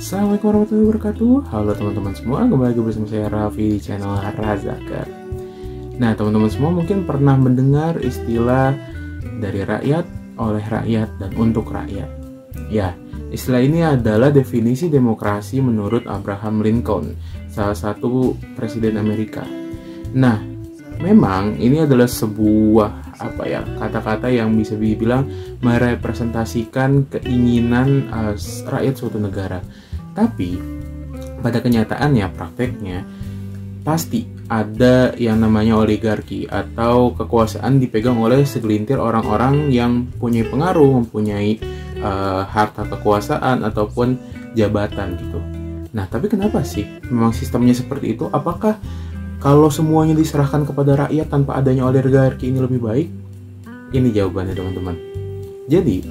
Assalamualaikum warahmatullahi wabarakatuh. Halo teman-teman semua, kembali lagi bersama saya Raffi di channel Razakar. Nah, teman-teman semua mungkin pernah mendengar istilah dari rakyat, oleh rakyat, dan untuk rakyat. Ya, istilah ini adalah definisi demokrasi menurut Abraham Lincoln, salah satu presiden Amerika. Nah, memang ini adalah sebuah kata-kata yang bisa dibilang merepresentasikan keinginan rakyat suatu negara. Tapi pada kenyataannya, prakteknya pasti ada yang namanya oligarki atau kekuasaan dipegang oleh segelintir orang-orang yang punya pengaruh, mempunyai harta kekuasaan ataupun jabatan gitu. Nah, tapi kenapa sih memang sistemnya seperti itu? Apakah kalau semuanya diserahkan kepada rakyat tanpa adanya oligarki ini lebih baik? Ini jawabannya, teman-teman. Jadi,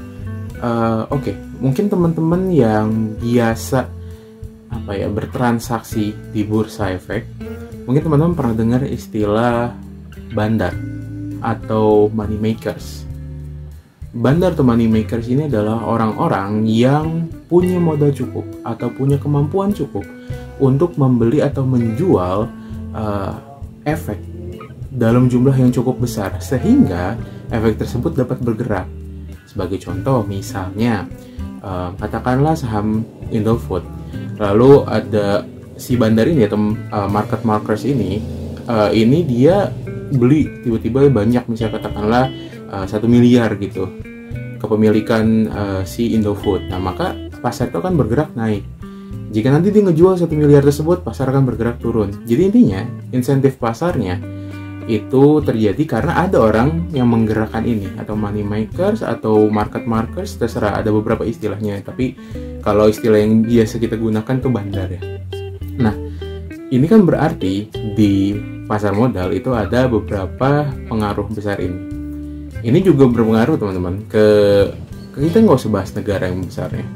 mungkin teman-teman yang biasa bertransaksi di bursa efek, mungkin teman-teman pernah dengar istilah bandar atau money makers. Bandar atau money makers ini adalah orang-orang yang punya modal cukup atau punya kemampuan cukup untuk membeli atau menjual efek dalam jumlah yang cukup besar sehingga efek tersebut dapat bergerak. Sebagai contoh, misalnya katakanlah saham Indofood, lalu ada si bandar ini atau market makers ini dia beli tiba-tiba banyak, misalnya katakanlah 1 miliar gitu kepemilikan si Indofood. Nah, maka pasar itu akan bergerak naik. Jika nanti dia ngejual 1 miliar tersebut, pasar akan bergerak turun. Jadi intinya, insentif pasarnya itu terjadi karena ada orang yang menggerakkan ini, atau money makers atau market makers, terserah, ada beberapa istilahnya. Tapi kalau istilah yang biasa kita gunakan itu bandar ya. Nah, ini kan berarti di pasar modal itu ada beberapa pengaruh besar ini. Ini juga berpengaruh, teman-teman, ke kita nggak usah bahas negara yang besarnya.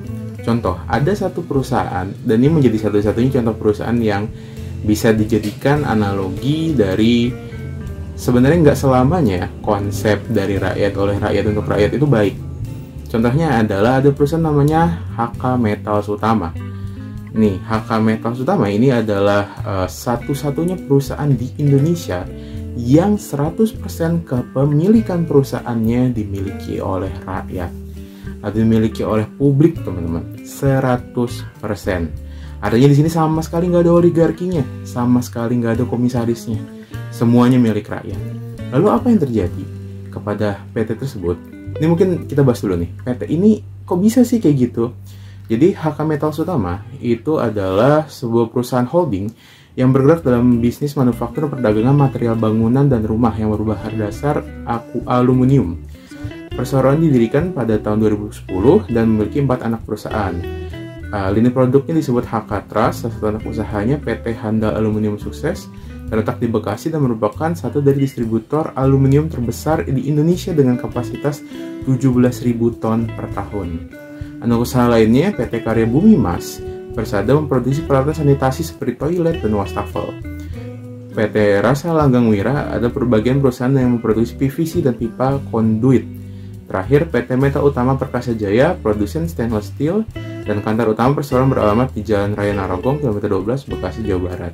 Contoh, ada satu perusahaan, dan ini menjadi satu-satunya contoh perusahaan yang bisa dijadikan analogi dari sebenarnya nggak selamanya konsep dari rakyat, oleh rakyat, untuk rakyat itu baik. Contohnya adalah ada perusahaan namanya HK Metals Utama. Nih, HK Metals Utama ini adalah satu-satunya perusahaan di Indonesia yang 100% kepemilikan perusahaannya dimiliki oleh rakyat atau dimiliki oleh publik, teman-teman. 100%. Artinya di sini sama sekali nggak ada oligarkinya, sama sekali nggak ada komisarisnya. Semuanya milik rakyat. Lalu apa yang terjadi kepada PT tersebut? Ini mungkin kita bahas dulu nih. PT ini kok bisa sih kayak gitu? Jadi HK Metals Utama itu adalah sebuah perusahaan holding yang bergerak dalam bisnis manufaktur perdagangan material bangunan dan rumah yang berbahan dasar aluminium. Perusahaan didirikan pada tahun 2010 dan memiliki 4 anak perusahaan. Lini produknya disebut HK Trust, salah satu anak usahanya PT Handal Aluminium Sukses, terletak di Bekasi dan merupakan satu dari distributor aluminium terbesar di Indonesia dengan kapasitas 17.000 ton per tahun. Anak usaha lainnya PT Karya Bumi Mas Persada memproduksi peralatan sanitasi seperti toilet dan wastafel. PT Rasa Langgang Wira ada berbagian perusahaan yang memproduksi PVC dan pipa konduit. Terakhir, PT Metal Utama Perkasa Jaya, produsen stainless steel, dan kantor utama perseroan beralamat di Jalan Raya Narogong, kilometer 12, Bekasi, Jawa Barat.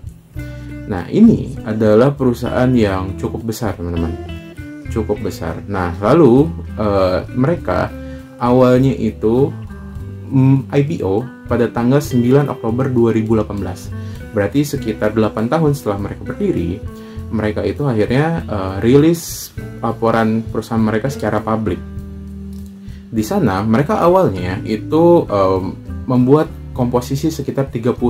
Nah, ini adalah perusahaan yang cukup besar, teman-teman. Cukup besar. Nah, lalu mereka awalnya itu IPO pada tanggal 9 Oktober 2018. Berarti sekitar 8 tahun setelah mereka berdiri, mereka itu akhirnya rilis laporan perusahaan mereka secara publik. Di sana mereka awalnya itu membuat komposisi sekitar 31%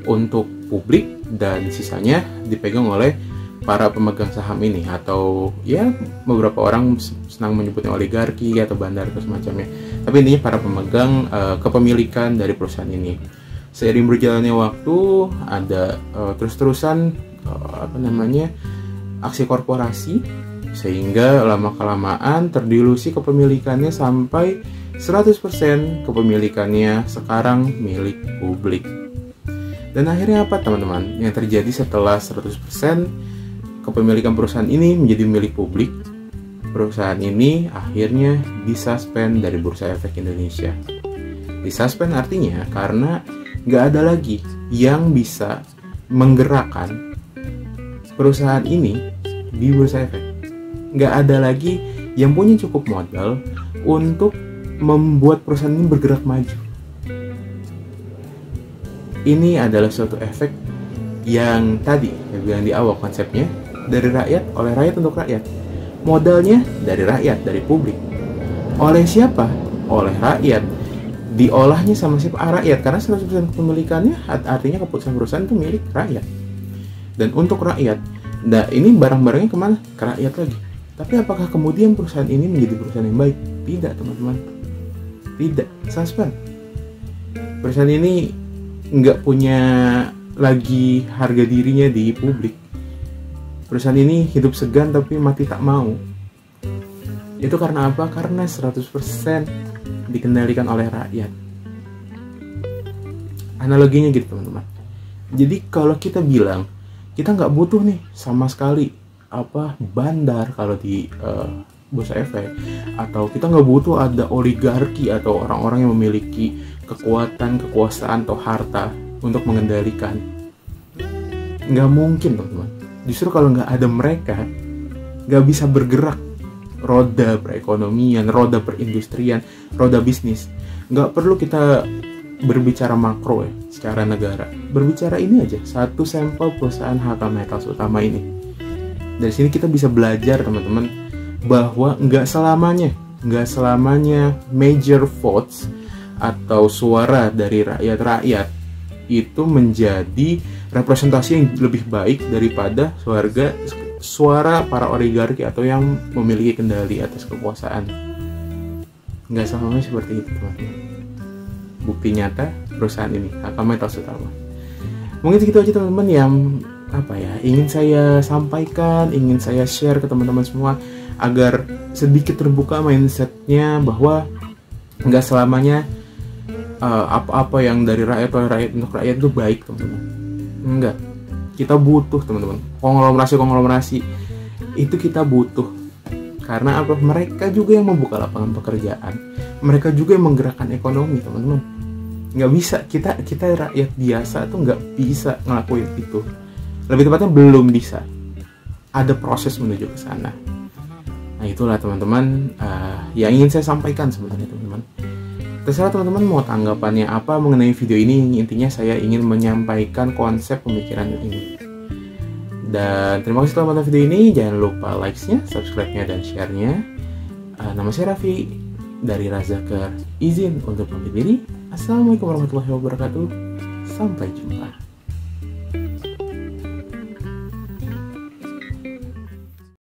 untuk publik dan sisanya dipegang oleh para pemegang saham ini, atau ya beberapa orang senang menyebutnya oligarki atau bandar atau semacamnya. Tapi intinya para pemegang kepemilikan dari perusahaan ini. Seiring berjalannya waktu, ada terus-terusan aksi korporasi, sehingga lama-kelamaan terdilusi kepemilikannya sampai 100% kepemilikannya sekarang milik publik. Dan akhirnya apa, teman-teman? Yang terjadi setelah 100% kepemilikan perusahaan ini menjadi milik publik, perusahaan ini akhirnya disuspend dari Bursa Efek Indonesia. Disuspend artinya karena nggak ada lagi yang bisa menggerakkan perusahaan ini di Bursa Efek. Nggak ada lagi yang punya cukup modal untuk membuat perusahaan ini bergerak maju. Ini adalah suatu efek yang tadi saya bilang di awal, konsepnya dari rakyat, oleh rakyat untuk rakyat. Modalnya dari rakyat, dari publik. Oleh siapa? Oleh rakyat. Diolahnya sama siapa? Rakyat, karena 100% kepemilikannya artinya keputusan perusahaan itu milik rakyat. Dan untuk rakyat, nah ini barang-barangnya kemana? Ke rakyat lagi. Tapi apakah kemudian perusahaan ini menjadi perusahaan yang baik? Tidak, teman-teman. Tidak. Suspend. Perusahaan ini nggak punya lagi harga dirinya di publik. Perusahaan ini hidup segan tapi mati tak mau. Itu karena apa? Karena 100% dikendalikan oleh rakyat. Analoginya gitu, teman-teman. Jadi kalau kita bilang kita nggak butuh nih sama sekali bandar kalau di Bursa Efek, atau kita nggak butuh ada oligarki atau orang-orang yang memiliki kekuasaan atau harta untuk mengendalikan. Nggak mungkin, teman-teman. Justru kalau nggak ada mereka, nggak bisa bergerak roda perekonomian, roda perindustrian, roda bisnis. Nggak perlu kita berbicara makro ya, secara negara. Berbicara ini aja, satu sampel perusahaan HK Metals Utama ini. Dari sini kita bisa belajar, teman-teman, bahwa nggak selamanya major votes atau suara dari rakyat itu menjadi representasi yang lebih baik daripada suara para oligarki atau yang memiliki kendali atas kekuasaan. Nggak selamanya seperti itu, teman-teman. Bukti nyata perusahaan ini, HK Metals Utama. Mungkin segitu aja, teman-teman, yang ingin saya sampaikan, ingin saya share ke teman-teman semua, agar sedikit terbuka mindsetnya bahwa nggak selamanya apa-apa yang dari rakyat oleh rakyat untuk rakyat itu baik, teman-teman. Enggak. Kita butuh, teman-teman, konglomerasi itu kita butuh. Karena apa? Mereka juga yang membuka lapangan pekerjaan, mereka juga yang menggerakkan ekonomi, teman-teman. Nggak bisa, kita rakyat biasa tuh nggak bisa ngelakuin itu. Lebih tepatnya belum bisa. Ada proses menuju ke sana. Nah, itulah, teman-teman, yang ingin saya sampaikan sebenarnya, teman-teman. Terserah teman-teman mau tanggapannya apa mengenai video ini. Intinya saya ingin menyampaikan konsep pemikiran ini. Dan terima kasih telah menonton video ini. Jangan lupa likes-nya, subscribe-nya, dan share-nya. Nama saya Raffi dari Razakar. Izin untuk pamit diri. Assalamualaikum warahmatullahi wabarakatuh. Sampai jumpa.